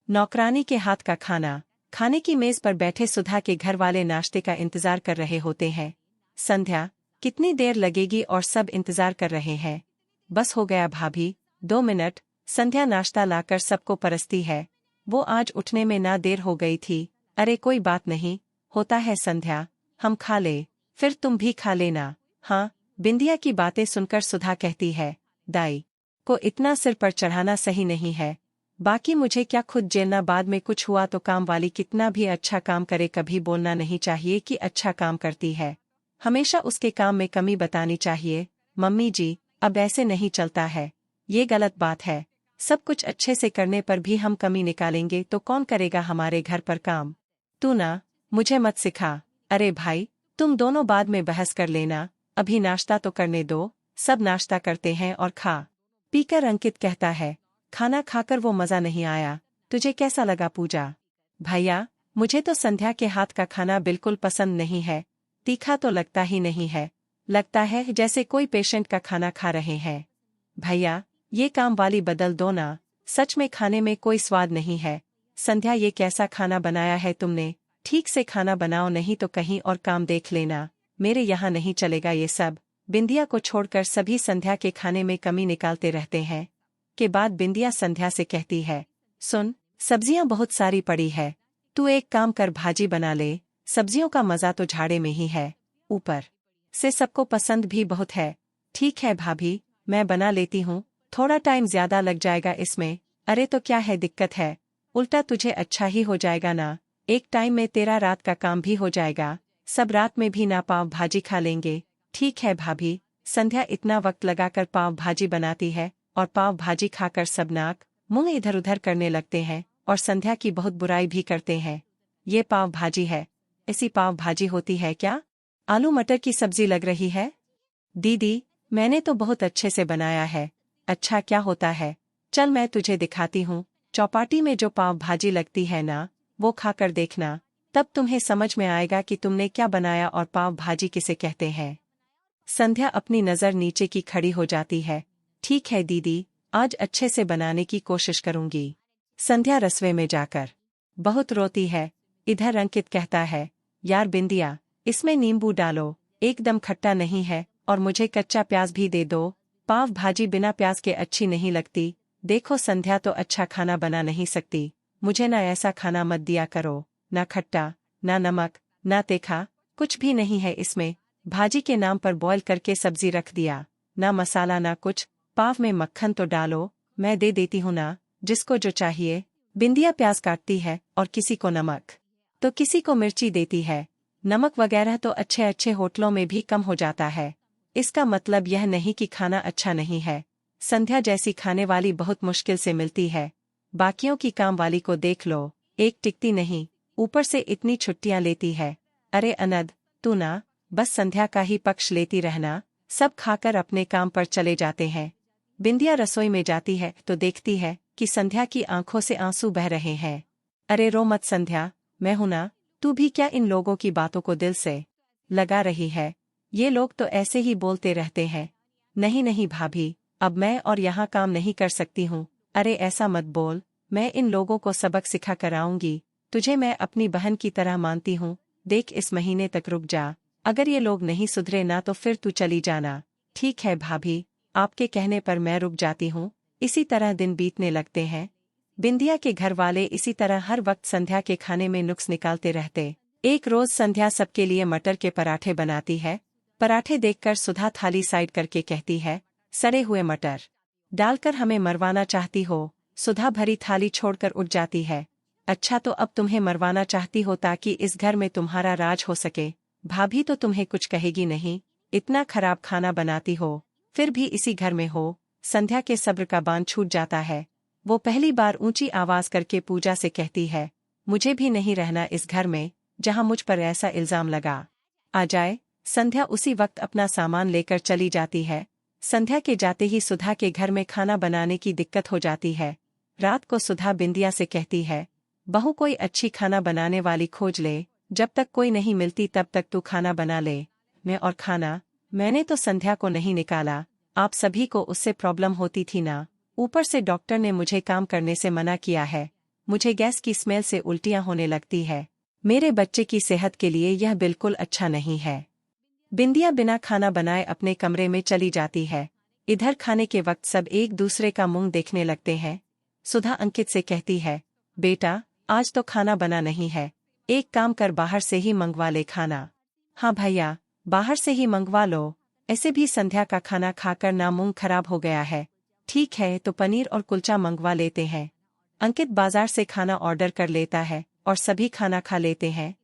नौकरानी के हाथ का खाना। खाने की मेज पर बैठे सुधा के घर वाले नाश्ते का इंतजार कर रहे होते हैं। संध्या, कितनी देर लगेगी? और सब इंतजार कर रहे हैं। बस हो गया भाभी, 2 मिनट। संध्या नाश्ता लाकर सबको परसती है। वो आज उठने में ना देर हो गई थी। अरे कोई बात नहीं, होता है संध्या, हम खा ले, फिर तुम भी खा लेना। हाँ। बिंदिया की बातें सुनकर सुधा कहती है, दाई को इतना सिर पर चढ़ाना सही नहीं है। बाकी मुझे क्या खुद जेलना? बाद में कुछ हुआ तो काम वाली कितना भी अच्छा काम करे कभी बोलना नहीं चाहिए कि अच्छा काम करती है। हमेशा उसके काम में कमी बतानी चाहिए। मम्मी जी, अब ऐसे नहीं चलता है, ये गलत बात है। सब कुछ अच्छे से करने पर भी हम कमी निकालेंगे तो कौन करेगा हमारे घर पर काम? तू ना मुझे मत सिखा। अरे भाई, तुम दोनों बाद में बहस कर लेना, अभी नाश्ता तो करने दो। सब नाश्ता करते हैं और खा पीकर अंकित कहता है, खाना खाकर वो मजा नहीं आया। तुझे कैसा लगा पूजा? भैया, मुझे तो संध्या के हाथ का खाना बिल्कुल पसंद नहीं है। तीखा तो लगता ही नहीं है, लगता है जैसे कोई पेशेंट का खाना खा रहे हैं। भैया, ये काम वाली बदल दो ना, सच में खाने में कोई स्वाद नहीं है। संध्या, ये कैसा खाना बनाया है तुमने? ठीक से खाना बनाओ, नहीं तो कहीं और काम देख लेना, मेरे यहाँ नहीं चलेगा ये सब। बिंदिया को छोड़कर सभी संध्या के खाने में कमी निकालते रहते हैं। के बाद बिंदिया संध्या से कहती है, सुन, सब्जियां बहुत सारी पड़ी है, तू एक काम कर, भाजी बना ले। सब्जियों का मजा तो झाड़े में ही है, ऊपर से सबको पसंद भी बहुत है। ठीक है भाभी, मैं बना लेती हूँ, थोड़ा टाइम ज्यादा लग जाएगा इसमें। अरे तो क्या है दिक्कत है, उल्टा तुझे अच्छा ही हो जाएगा ना, एक टाइम में तेरा रात का काम भी हो जाएगा। सब रात में भी ना पाव भाजी खा लेंगे। ठीक है भाभी। संध्या इतना वक्त लगाकर पाव भाजी बनाती है और पाव भाजी खाकर सब नाक मुंह इधर उधर करने लगते हैं और संध्या की बहुत बुराई भी करते हैं। ये पाव भाजी है? ऐसी पाव भाजी होती है क्या? आलू मटर की सब्जी लग रही है। दीदी, मैंने तो बहुत अच्छे से बनाया है। अच्छा क्या होता है? चल मैं तुझे दिखाती हूँ। चौपाटी में जो पाव भाजी लगती है ना, वो खाकर देखना, तब तुम्हें समझ में आएगा कि तुमने क्या बनाया और पाव भाजी किसे कहते हैं। संध्या अपनी नज़र नीचे की खड़ी हो जाती है। ठीक है दीदी, आज अच्छे से बनाने की कोशिश करूंगी। संध्या रसोई में जाकर बहुत रोती है। इधर अंकित कहता है, यार बिंदिया, इसमें नींबू डालो, एकदम खट्टा नहीं है, और मुझे कच्चा प्याज भी दे दो। पाव भाजी बिना प्याज के अच्छी नहीं लगती। देखो संध्या तो अच्छा खाना बना नहीं सकती, मुझे ना ऐसा खाना मत दिया करो। ना खट्टा, ना नमक, ना तीखा, कुछ भी नहीं है इसमें। भाजी के नाम पर बॉयल करके सब्जी रख दिया, ना मसाला ना कुछ। पाव में मक्खन तो डालो, मैं दे देती हूँ ना, जिसको जो चाहिए। बिंदिया प्याज काटती है और किसी को नमक तो किसी को मिर्ची देती है। नमक वगैरह तो अच्छे अच्छे होटलों में भी कम हो जाता है। इसका मतलब यह नहीं कि खाना अच्छा नहीं है। संध्या जैसी खाने वाली बहुत मुश्किल से मिलती है। बाकियों की काम वाली को देख लो, एक टिकती नहीं, ऊपर से इतनी छुट्टियां लेती है। अरे अनद, तू ना बस संध्या का ही पक्ष लेती रहना। सब खाकर अपने काम पर चले जाते हैं। बिंदिया रसोई में जाती है तो देखती है कि संध्या की आंखों से आंसू बह रहे हैं। अरे रो मत संध्या, मैं हूं ना, तू भी क्या इन लोगों की बातों को दिल से लगा रही है? ये लोग तो ऐसे ही बोलते रहते हैं। नहीं नहीं भाभी, अब मैं और यहाँ काम नहीं कर सकती हूँ। अरे ऐसा मत बोल, मैं इन लोगों को सबक सिखा कर आऊंगी। तुझे मैं अपनी बहन की तरह मानती हूँ। देख, इस महीने तक रुक जा, अगर ये लोग नहीं सुधरे ना तो फिर तू चली जाना। ठीक है भाभी, आपके कहने पर मैं रुक जाती हूँ। इसी तरह दिन बीतने लगते हैं। बिंदिया के घर वाले इसी तरह हर वक्त संध्या के खाने में नुक्स निकालते रहते। एक रोज संध्या सबके लिए मटर के पराठे बनाती है। पराठे देखकर सुधा थाली साइड करके कहती है, सड़े हुए मटर डालकर हमें मरवाना चाहती हो? सुधा भरी थाली छोड़कर उठ जाती है। अच्छा तो अब तुम्हें मरवाना चाहती हो ताकि इस घर में तुम्हारा राज हो सके। भाभी तो तुम्हें कुछ कहेगी नहीं, इतना खराब खाना बनाती हो, फिर भी इसी घर में हो। संध्या के सब्र का बांध छूट जाता है। वो पहली बार ऊंची आवाज करके पूजा से कहती है, मुझे भी नहीं रहना इस घर में जहां मुझ पर ऐसा इल्जाम लगा आ जाए। संध्या उसी वक्त अपना सामान लेकर चली जाती है। संध्या के जाते ही सुधा के घर में खाना बनाने की दिक्कत हो जाती है। रात को सुधा बिंदिया से कहती है, बहू कोई अच्छी खाना बनाने वाली खोज ले, जब तक कोई नहीं मिलती तब तक तू खाना बना ले। मैं और खाना, मैंने तो संध्या को नहीं निकाला, आप सभी को उससे प्रॉब्लम होती थी ना, ऊपर से डॉक्टर ने मुझे काम करने से मना किया है। मुझे गैस की स्मेल से उल्टियां होने लगती है। मेरे बच्चे की सेहत के लिए यह बिल्कुल अच्छा नहीं है। बिंदिया बिना खाना बनाए अपने कमरे में चली जाती है। इधर खाने के वक्त सब एक दूसरे का मुंह देखने लगते हैं। सुधा अंकित से कहती है, बेटा, आज तो खाना बना नहीं है, एक काम कर बाहर से ही मंगवा ले खाना। हाँ भैया, बाहर से ही मंगवा लो, ऐसे भी संध्या का खाना खाकर ना मुंह खराब हो गया है। ठीक है तो पनीर और कुलचा मंगवा लेते हैं। अंकित बाजार से खाना ऑर्डर कर लेता है और सभी खाना खा लेते हैं।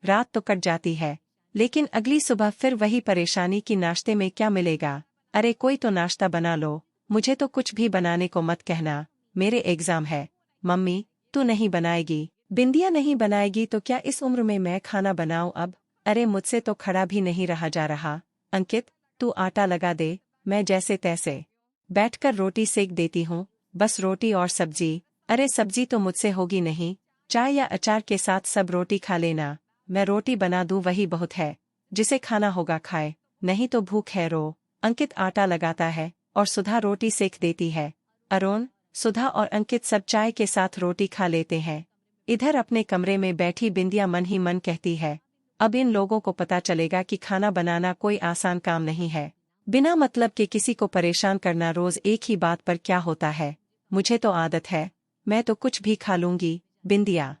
रात तो कट जाती है, लेकिन अगली सुबह फिर वही परेशानी कि नाश्ते में क्या मिलेगा। अरे कोई तो नाश्ता बना लो, मुझे तो कुछ भी बनाने को मत कहना, मेरे एग्जाम है। मम्मी, तू नहीं बनाएगी? बिंदिया नहीं बनाएगी तो क्या इस उम्र में मैं खाना बनाऊं अब? अरे मुझसे तो खड़ा भी नहीं रहा जा रहा। अंकित, तू आटा लगा दे, मैं जैसे तैसे बैठकर रोटी सेक देती हूँ। बस रोटी और सब्जी? अरे सब्जी तो मुझसे होगी नहीं, चाय या अचार के साथ सब रोटी खा लेना। मैं रोटी बना दूं वही बहुत है, जिसे खाना होगा खाए, नहीं तो भूख है रो। अंकित आटा लगाता है और सुधा रोटी सेक देती है। अरुण, सुधा और अंकित सब चाय के साथ रोटी खा लेते हैं। इधर अपने कमरे में बैठी बिंदिया मन ही मन कहती है, अब इन लोगों को पता चलेगा कि खाना बनाना कोई आसान काम नहीं है। बिना मतलब के किसी को परेशान करना रोज एक ही बात पर क्या होता है। मुझे तो आदत है, मैं तो कुछ भी खा लूंगी। बिंदिया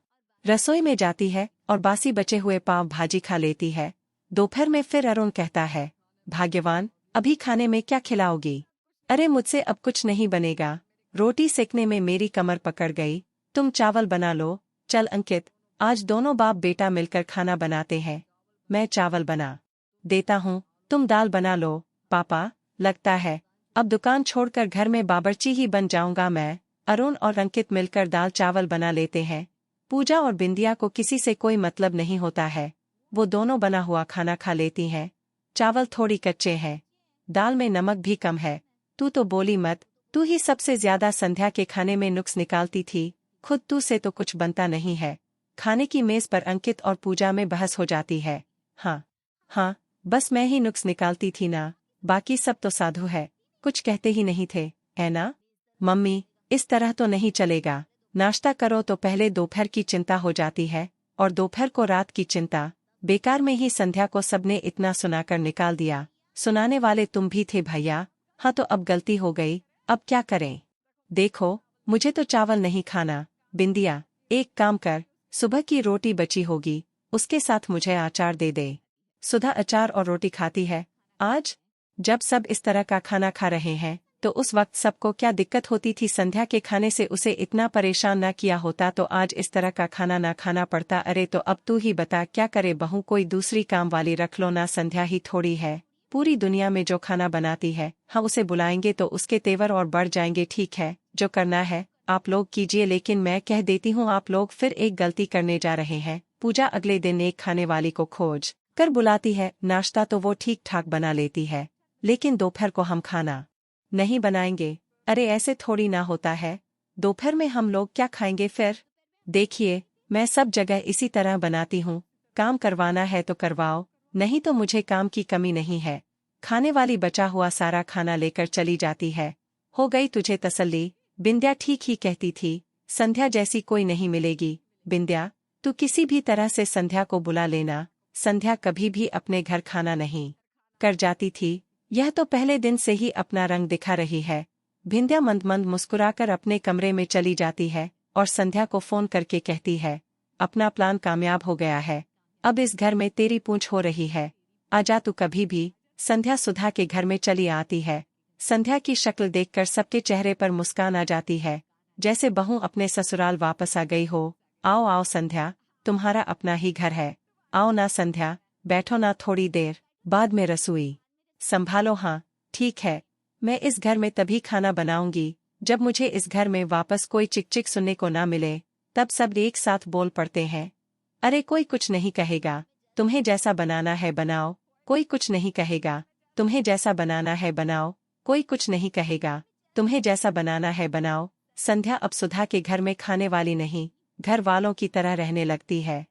रसोई में जाती है और बासी बचे हुए पाव भाजी खा लेती है। दोपहर में फिर अरुण कहता है, भाग्यवान, अभी खाने में क्या खिलाओगी? अरे मुझसे अब कुछ नहीं बनेगा, रोटी सेकने में मेरी कमर पकड़ गई, तुम चावल बना लो। चल अंकित, आज दोनों बाप बेटा मिलकर खाना बनाते हैं। मैं चावल बना देता हूँ, तुम दाल बना लो। पापा, लगता है अब दुकान छोड़कर घर में बावर्ची ही बन जाऊंगा मैं। अरुण और अंकित मिलकर दाल चावल बना लेते हैं। पूजा और बिंदिया को किसी से कोई मतलब नहीं होता है, वो दोनों बना हुआ खाना खा लेती हैं। चावल थोड़ी कच्चे हैं, दाल में नमक भी कम है। तू तो बोली मत, तू ही सबसे ज्यादा संध्या के खाने में नुक्स निकालती थी, खुद तू से तो कुछ बनता नहीं है। खाने की मेज पर अंकित और पूजा में बहस हो जाती है। हाँ, बस मैं ही नुक्स निकालती थी ना, बाकी सब तो साधु है, कुछ कहते ही नहीं थे, है ना? मम्मी, इस तरह तो नहीं चलेगा, नाश्ता करो तो पहले दोपहर की चिंता हो जाती है, और दोपहर को रात की चिंता। बेकार में ही संध्या को सबने इतना सुनाकर निकाल दिया। सुनाने वाले तुम भी थे भैया। हाँ तो अब गलती हो गई, अब क्या करें? देखो, मुझे तो चावल नहीं खाना। बिंदिया, एक काम कर, सुबह की रोटी बची होगी, उसके साथ मुझे अचार दे दे। सुधा अचार और रोटी खाती है आज? जब सब इस तरह का खाना खा रहे हैं तो उस वक्त सबको क्या दिक्कत होती थी? संध्या के खाने से उसे इतना परेशान न किया होता तो आज इस तरह का खाना ना खाना पड़ता। अरे तो अब तू ही बता क्या करे बहू, कोई दूसरी काम वाली रख लो ना, संध्या ही थोड़ी है, पूरी दुनिया में जो खाना बनाती है, हम उसे बुलाएंगे तो उसके तेवर और बढ़ जाएंगे। ठीक है, जो करना है आप लोग कीजिए, लेकिन मैं कह देती हूँ आप लोग फिर एक गलती करने जा रहे हैं। पूजा अगले दिन एक खाने वाली को खोज कर बुलाती है। नाश्ता तो वो ठीक ठाक बना लेती है, लेकिन दोपहर को हम खाना नहीं बनाएंगे। अरे ऐसे थोड़ी ना होता है, दोपहर में हम लोग क्या खाएंगे फिर? देखिए, मैं सब जगह इसी तरह बनाती हूँ, काम करवाना है तो करवाओ, नहीं तो मुझे काम की कमी नहीं है। खाने वाली बचा हुआ सारा खाना लेकर चली जाती है। हो गई तुझे तसल्ली? बिंदिया ठीक ही कहती थी, संध्या जैसी कोई नहीं मिलेगी। बिंदिया, तू किसी भी तरह से संध्या को बुला लेना। संध्या कभी भी अपने घर खाना नहीं कर जाती थी, यह तो पहले दिन से ही अपना रंग दिखा रही है। बिंदिया मंद मंद मुस्कुराकर अपने कमरे में चली जाती है और संध्या को फोन करके कहती है, अपना प्लान कामयाब हो गया है, अब इस घर में तेरी पूंछ हो रही है, आजा तू कभी भी। संध्या सुधा के घर में चली आती है। संध्या की शक्ल देखकर सबके चेहरे पर मुस्कान आ जाती है, जैसे बहू अपने ससुराल वापस आ गई हो। आओ आओ संध्या, तुम्हारा अपना ही घर है, आओ ना संध्या, बैठो ना थोड़ी देर, बाद में रसोई संभालो। हाँ ठीक है, मैं इस घर में तभी खाना बनाऊंगी जब मुझे इस घर में वापस कोई चिकचिक सुनने को ना मिले। तब सब एक साथ बोल पड़ते हैं, अरे कोई कुछ नहीं कहेगा, तुम्हें जैसा बनाना है बनाओ, कोई कुछ नहीं कहेगा। तुम्हें जैसा बनाना है बनाओ, कोई कुछ नहीं कहेगा। तुम्हें जैसा बनाना है बनाओ। संध्या अब सुधा के घर में खाने वाली नहीं, घर वालों की तरह रहने लगती है।